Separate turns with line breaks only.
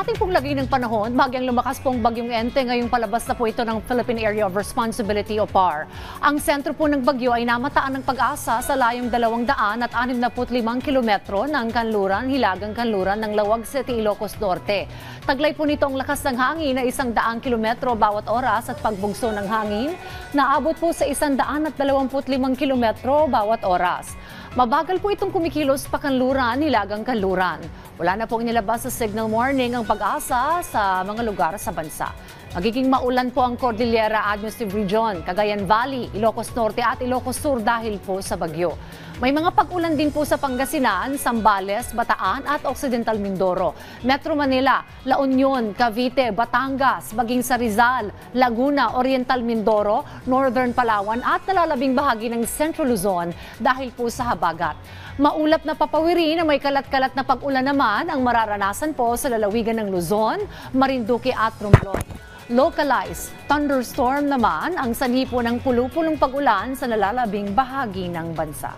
Sa ating pong lagay ng panahon, bagyang lumakas pong bagyong Ente, ngayong palabas na po ito ng Philippine Area of Responsibility o PAR. Ang sentro po ng bagyo ay namataan ng Pag-asa sa layong 265 kilometro ng kanluran, hilagang kanluran ng Lawag City, Ilocos Norte. Taglay po nito ang lakas ng hangin na 100 kilometro bawat oras at pagbugso ng hangin naabot po sa 125 kilometro bawat oras. Mabagal po itong kumikilos pa kanluran, hilagang kanluran. Wala na pong inilabas sa signal warning ang Pag-asa sa mga lugar sa bansa. Magiging maulan po ang Cordillera Administrative Region, Cagayan Valley, Ilocos Norte at Ilocos Sur dahil po sa bagyo. May mga pag-ulan din po sa Pangasinan, Zambales, Bataan at Occidental Mindoro, Metro Manila, La Union, Cavite, Batangas, maging sa Rizal, Laguna, Oriental Mindoro, Northern Palawan at nalalabing bahagi ng Central Luzon dahil po sa habagat. Maulap na papawiri na may kalat-kalat na pag-ulan naman ang mararanasan po sa lalawigan ng Luzon, Marinduque at Romblon. Localized thunderstorm naman ang sanhi po ng pulupulong pag-ulan sa nalalabing bahagi ng bansa.